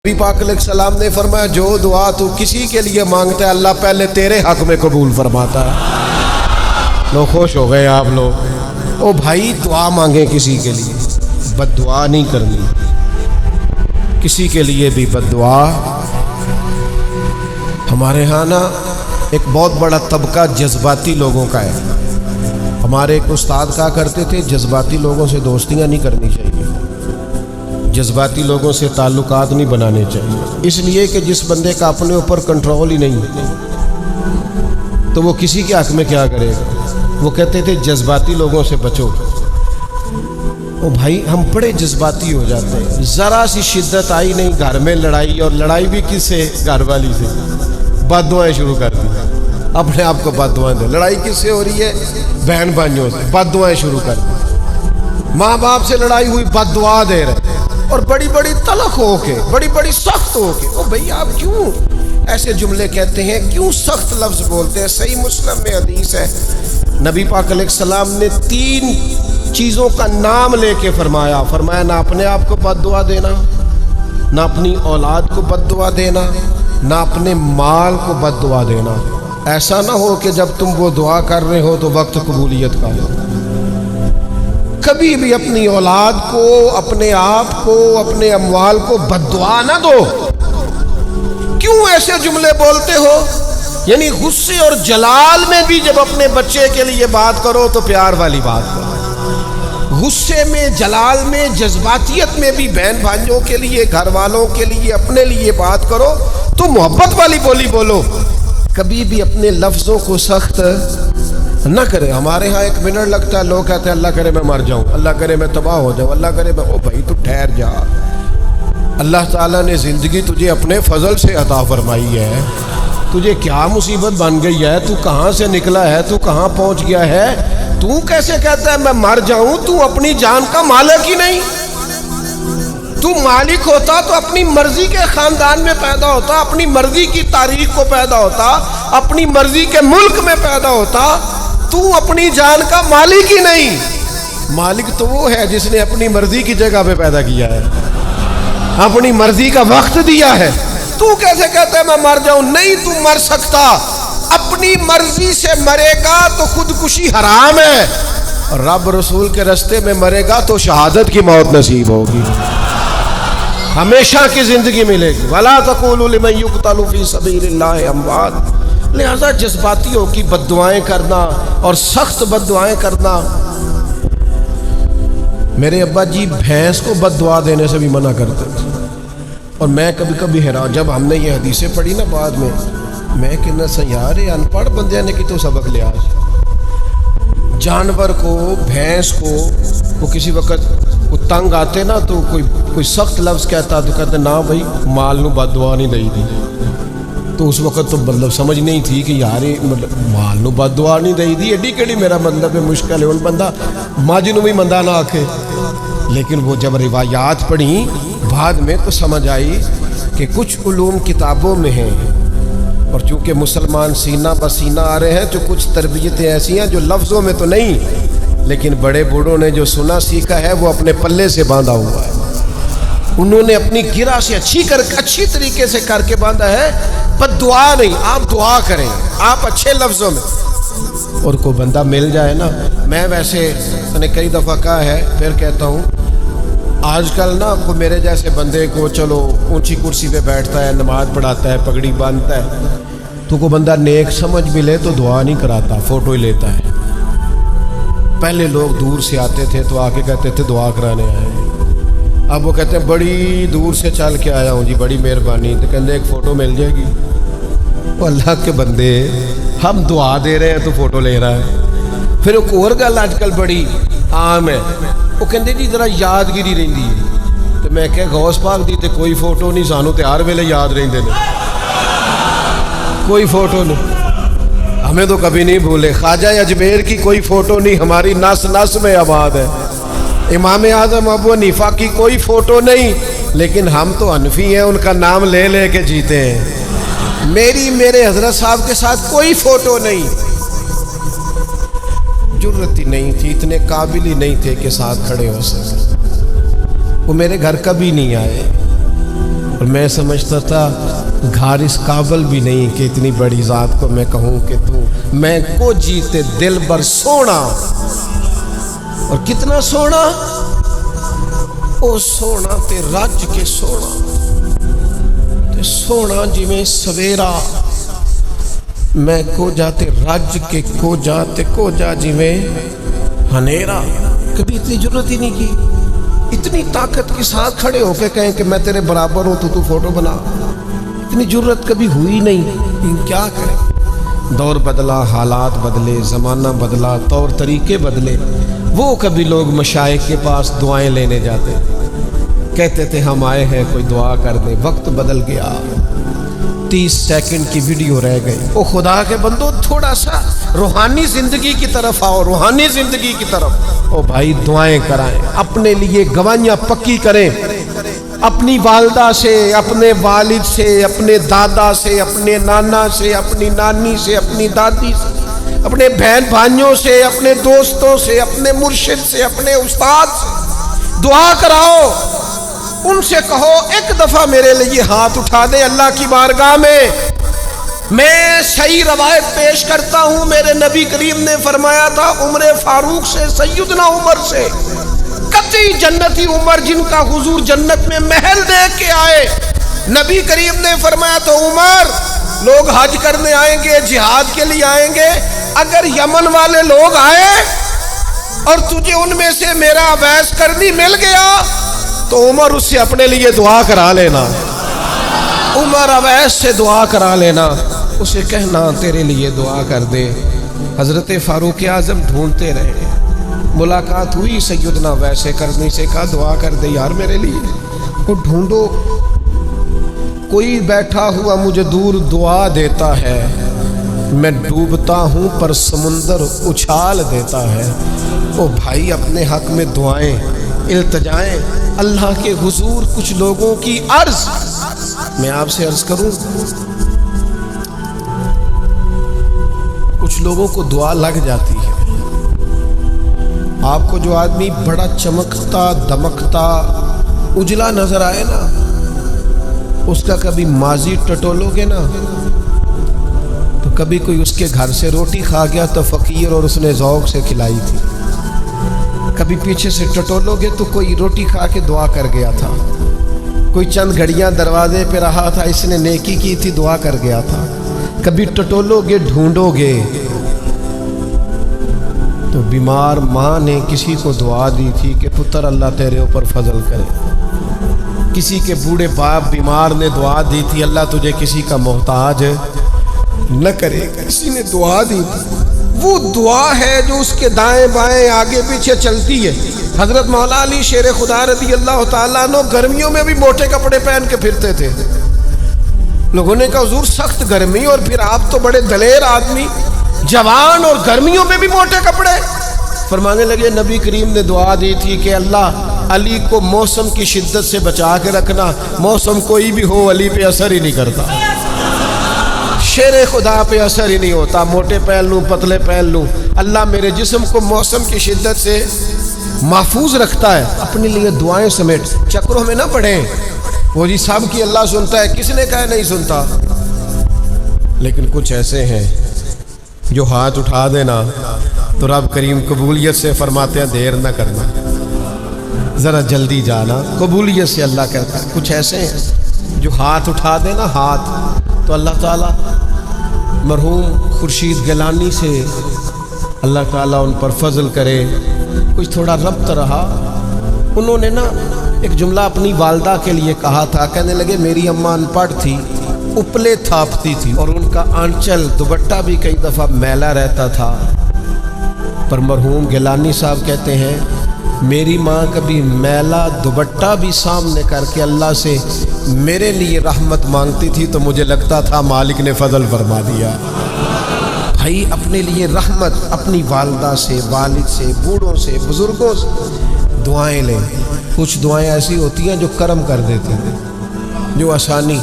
नबी पाक अलैहिस्सलाम ने फरमाया जो दुआ तू किसी के लिए मांगता है अल्लाह पहले तेरे हक में कबूल फरमाता है। लोग खुश हो गए आप लोग। ओ भाई दुआ मांगे किसी के लिए, बद्दुआ नहीं करनी किसी के लिए भी बद्दुआ। हमारे यहाँ ना एक बहुत बड़ा तबका जज्बाती लोगों का है। हमारे एक उस्ताद कहा करते थे जज्बाती लोगों से दोस्तियाँ नहीं करनी चाहिए, जज्बाती लोगों से ताल्लुकात नहीं बनाने चाहिए, इसलिए कि जिस बंदे का अपने ऊपर कंट्रोल ही नहीं तो वो किसी के हक में क्या करेगा। वो कहते थे जज्बाती लोगों से बचो। ओ भाई हम बड़े जज्बाती हो जाते हैं, ज़रा सी शिद्दत आई नहीं घर में लड़ाई, और लड़ाई भी किससे, घर वाली से, बद्दुआएं शुरू कर दी। अपने आप को बद्दुआएं दे। लड़ाई किससे हो रही है, बहन भाइयों से, बद्दुआएं शुरू कर दी। माँ बाप से लड़ाई हुई, बद्दुआ दे रहे, और बड़ी बड़ी तलख हो के, बड़ी बड़ी सख्त हो के। ओ भाई आप क्यों ऐसे जुमले कहते हैं, क्यों सख्त लफ्ज बोलते हैं। सही मुस्लिम में हदीस है, नबी पाक अलैहिस्सलाम ने 3 चीज़ों का नाम लेके फरमाया ना अपने आप को बद्दुआ देना, ना अपनी औलाद को बद्दुआ देना, ना अपने माल को बद्दुआ देना। ऐसा ना हो कि जब तुम वो दुआ कर रहे हो तो वक्त कबूलियत का हो। कभी भी अपनी औलाद को, अपने आप को, अपने अमवाल को बद्दुआ ना दो। क्यों ऐसे जुमले बोलते हो। यानी गुस्से और जलाल में भी जब अपने बच्चे के लिए बात करो तो प्यार वाली बात करो। गुस्से में, जलाल में, जज्बातियत में भी बहन भाइयों के लिए, घर वालों के लिए, अपने लिए बात करो तो मोहब्बत वाली बोली बोलो। कभी भी अपने लफ्ज़ों को सख्त ना करे। हमारे यहाँ 1 मिनट लगता है, लोग कहते हैं अल्लाह करे मैं मर जाऊँ, अल्लाह करे मैं तबाह हो जाऊँ, अल्लाह करे मैं। ओ भाई तू ठहर जा, अल्लाह ताला ने ज़िंदगी तुझे अपने फजल से अता फरमाई है। तुझे क्या मुसीबत बन गई है, तू कहाँ से निकला है, तू कहाँ पहुँच गया है। तू कैसे कहता है मैं मर जाऊँ, तू अपनी जान का मालिक ही नहीं। तू मालिक होता तो अपनी मर्जी के खानदान में पैदा होता, अपनी मर्जी की तारीख को पैदा होता, अपनी मर्जी के मुल्क में पैदा होता। तू अपनी जान का मालिक ही नहीं। मालिक तो वो है जिसने अपनी मर्जी की जगह पे पैदा किया है, अपनी मर्जी का वक्त दिया है। तू कैसे कहता है मैं मर जाऊं। नहीं, तू मर सकता, अपनी मर्जी से मरेगा तो खुदकुशी हराम है, और रब रसूल के रास्ते में मरेगा तो शहादत की मौत नसीब होगी, हमेशा की जिंदगी मिलेगी। वला तक़ूलू लिमन युक़तलू फ़ी सबीलिल्लाहि अमवात। लिहाजा जज्बातियों की बद्दुआएं करना और सख्त बद्दुआएं करना। मेरे अब्बा जी भैंस को बद्दुआ देने से भी मना करते थे, और मैं कभी कभी हैरान, जब हमने ये हदीसें पढ़ी ना बाद में, मैं कहना सा यार ये अनपढ़ बंदे ने कि तो सबक लिया। जानवर को, भैंस को, वो किसी वक्त वो तंग आते ना तो कोई सख्त लफ्ज़ कहता तो कहते ना भाई माल नू बद्दुआ नहीं दई दी। तो उस वक्त तो मतलब समझ नहीं थी कि यार मतलब माल नू बद्दुआ नहीं दई दी, एडी केड़ी मेरा मतलब है मुश्किल है। उन बंदा मज नू भी मंदा ना आखे। लेकिन वो जब रिवायात पढ़ी बाद में तो समझ आई कि कुछ उलूम किताबों में हैं, और चूँकि मुसलमान सीना बसीना आ रहे हैं तो कुछ तरबियतें ऐसी हैं जो लफ्ज़ों में तो नहीं, लेकिन बड़े बूढ़ों ने जो सुना सीखा है वो अपने पल्ले से बांधा हुआ है। उन्होंने अपनी गिरा से अच्छी तरीके से करके बांधा है। पर दुआ नहीं, आप दुआ करें, आप अच्छे लफ्ज़ों में। और कोई बंदा मिल जाए ना, मैं वैसे मैंने कई दफ़ा कहा है, फिर कहता हूँ, आजकल ना कोई मेरे जैसे बंदे को चलो ऊंची कुर्सी पे बैठता है, नमाज पढ़ाता है, पगड़ी बांधता है, तो कोई बंदा नेक समझ भी ले तो दुआ नहीं कराता, फ़ोटो ही लेता है। पहले लोग दूर से आते थे तो आके कहते थे दुआ कराने आए। अब वो कहते हैं बड़ी दूर से चल के आया हूँ जी, बड़ी मेहरबानी। तो कहते एक फ़ोटो मिल जाएगी। वो अल्लाह के बंदे, हम दुआ दे रहे हैं तो फ़ोटो ले रहा है। फिर एक और गल आजकल बड़ी आम है, वो कहते जी जरा यादगिरी रही है। तो मैं क्या गौस पाक दी तो कोई फ़ोटो नहीं, सानू तो हर वेले याद रहिंदे ने, कोई फ़ोटो नहीं, हमें तो कभी नहीं भूले। ख्वाजा अजमेर की कोई फ़ोटो नहीं, हमारी नस नस में आबाद है। इमाम आज़म अबू हनीफा की कोई फ़ोटो नहीं, लेकिन हम तो हनफी हैं, उनका नाम ले ले के जीते हैं। मेरे हजरत साहब के साथ कोई फ़ोटो नहीं, जुर्रत ही नहीं थी, इतने काबिल ही नहीं थे कि साथ खड़े हो सके। वो मेरे घर कभी नहीं आए, اور میں سمجھتا تھا گھر اس قابل بھی نہیں کہ اتنی بڑی ذات کو میں کہوں کہ تو میں کو جیتے دل بر سونا. اور کتنا سونا؟ او سونا تے رج کے سونا تے سونا جی میں سویرا میں کو جاتے رج کے کو جا جی میں ہنیرا. کبھی اتنی ضرورت ہی نہیں کی. اتنی طاقت کے ساتھ کھڑے ہو کے کہیں کہ میں تیرے برابر ہوں تو فوٹو بنا. اتنی ضرورت کبھی ہوئی نہیں. لیکن کیا کریں، دور بدلا، حالات بدلے، زمانہ بدلا، طور طریقے بدلے. وہ کبھی لوگ مشائخ کے پاس دعائیں لینے جاتے، کہتے تھے ہم آئے ہیں کوئی دعا کر دے. وقت بدل گیا، 30 سیکنڈ کی ویڈیو رہ گئی. او خدا کے بندو تھوڑا سا روحانی زندگی کی طرف آؤ، روحانی زندگی کی طرف. او بھائی دعائیں کرائیں، اپنے لیے گواہیاں پکی کریں، اپنی والدہ سے، اپنے والد سے، اپنے دادا سے، اپنے نانا سے، اپنی نانی سے، اپنی دادی سے، اپنے بہن بھائیوں سے، اپنے دوستوں سے، اپنے مرشد سے، اپنے استاد سے دعا کراؤ. ان سے کہو ایک دفعہ میرے لیے ہاتھ اٹھا دے اللہ کی بارگاہ میں. میں صحیح روایت پیش کرتا ہوں، میرے نبی کریم نے فرمایا تھا عمر فاروق سے، سیدنا عمر سے، قطعی جنتی عمر جن کا حضور جنت میں محل دیکھ کے آئے. نبی کریم نے فرمایا تو عمر لوگ حج کرنے آئیں گے، جہاد کے لیے آئیں گے، اگر یمن والے لوگ آئے اور تجھے ان میں سے میرا اویس کرنی مل گیا تو عمر اس سے اپنے لیے دعا کرا لینا. عمر اویس سے دعا کرا لینا، اسے کہنا تیرے لیے دعا کر دے. حضرت فاروق اعظم ڈھونڈتے رہے، ملاقات ہوئی سیدنا ویسے کرنے سے، کہا دعا کر دے یار میرے لیے. وہ ڈھونڈو، کوئی بیٹھا ہوا مجھے دور دعا دیتا ہے، میں ڈوبتا ہوں پر سمندر اچھال دیتا ہے. او بھائی اپنے حق میں دعائیں، التجائیں اللہ کے حضور. کچھ لوگوں کی عرض، میں آپ سے عرض کروں، کچھ لوگوں کو دعا لگ جاتی ہے. آپ کو جو آدمی بڑا چمکتا دمکتا اجلا نظر آئے نا، اس کا کبھی ماضی ٹٹولو گے نا تو کبھی کوئی اس کے گھر سے روٹی کھا گیا تو فقیر اور اس نے ذوق سے کھلائی تھی. کبھی پیچھے سے ٹٹولو گے تو کوئی روٹی کھا کے دعا کر گیا تھا. کوئی چند گھڑیاں دروازے پہ رہا تھا، اس نے نیکی کی تھی، دعا کر گیا تھا. کبھی ٹٹولو گے، ڈھونڈو گے تو بیمار ماں نے کسی کو دعا دی تھی کہ پتر اللہ تیرے اوپر فضل کرے. کسی کے بوڑھے باپ بیمار نے دعا دی تھی اللہ تجھے کسی کا محتاج نہ کرے. کسی نے دعا دی تھی، وہ دعا ہے جو اس کے دائیں بائیں آگے پیچھے چلتی ہے. حضرت مولا علی شیر خدا رضی اللہ تعالیٰ عنہ گرمیوں میں بھی موٹے کپڑے پہن کے پھرتے تھے. لوگوں نے کہا حضور سخت گرمی اور پھر آپ تو بڑے دلیر آدمی، جوان اور گرمیوں میں بھی موٹے کپڑے. فرمانے لگے نبی کریم نے دعا دی تھی کہ اللہ علی کو موسم کی شدت سے بچا کے رکھنا، موسم کوئی بھی ہو علی پہ اثر ہی نہیں کرتا، شیر خدا پہ اثر ہی نہیں ہوتا. موٹے پہن لوں پتلے پہن لوں، اللہ میرے جسم کو موسم کی شدت سے محفوظ رکھتا ہے. اپنے لیے دعائیں سمیٹ چکروں میں نہ پڑھیں. وہ جی سب کی اللہ سنتا ہے، کس نے کہا نہیں سنتا. لیکن کچھ ایسے ہیں جو ہاتھ اٹھا دینا تو رب کریم قبولیت سے فرماتے ہیں دیر نہ کرنا، ذرا جلدی جانا. قبولیت سے اللہ کہتا ہے. کچھ ایسے ہیں جو ہاتھ اٹھا دینا ہاتھ تو اللہ تعالیٰ مرحوم خورشید گیلانی سے اللہ تعالیٰ ان پر فضل کرے. کچھ تھوڑا ربط رہا، انہوں نے نا ایک جملہ اپنی والدہ کے لیے کہا تھا. کہنے لگے میری اماں ان پڑھ تھی، اپلے تھاپتی تھی اور ان کا آنچل دوپٹہ بھی کئی دفعہ میلا رہتا تھا. پر مرحوم گیلانی صاحب کہتے ہیں میری ماں کبھی میلا دوپٹہ بھی سامنے کر کے اللہ سے میرے لیے رحمت مانگتی تھی تو مجھے لگتا تھا مالک نے فضل فرما دیا. بھائی اپنے لیے رحمت اپنی والدہ سے، والد سے، بوڑھوں سے، بزرگوں سے دعائیں لیں. کچھ دعائیں ایسی ہوتی ہیں جو کرم کر دیتے ہیں، جو آسانی.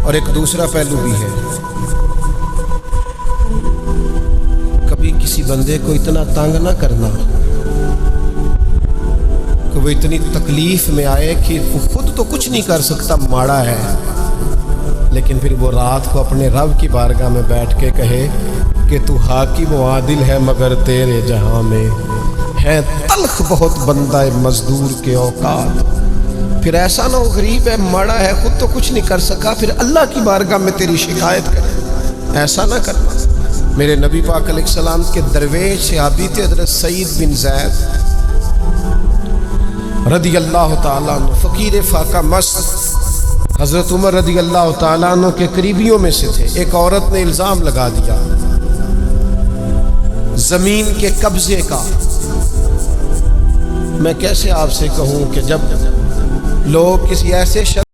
اور ایک دوسرا پہلو بھی ہے، کبھی کسی بندے کو اتنا تنگ نہ کرنا کہ کہ وہ اتنی تکلیف میں آئے کہ وہ خود تو کچھ نہیں کر سکتا، ماڑا ہے، لیکن پھر وہ رات کو اپنے رب کی بارگاہ میں بیٹھ کے کہے کہ تو حاکم و عادل ہے مگر تیرے جہاں میں ہے تلخ بہت بندہ مزدور کے اوقات۔ پھر ایسا نہ ہو غریب ہے، ماڑا ہے، خود تو کچھ نہیں کر سکا، پھر اللہ کی بارگاہ میں تیری شکایت کرے، ایسا نہ کرنا۔ میرے نبی پاک علیہ السلام کے درویش صحابی تھے حضرت سعید بن زید رضی اللہ تعالیٰ عنہ، فقیر فاقہ مست، حضرت عمر رضی اللہ تعالیٰ عنہ کے قریبیوں میں سے تھے۔ ایک عورت نے الزام لگا دیا زمین کے قبضے کا۔ میں کیسے آپ سے کہوں کہ جب لوگ کسی ایسے شخص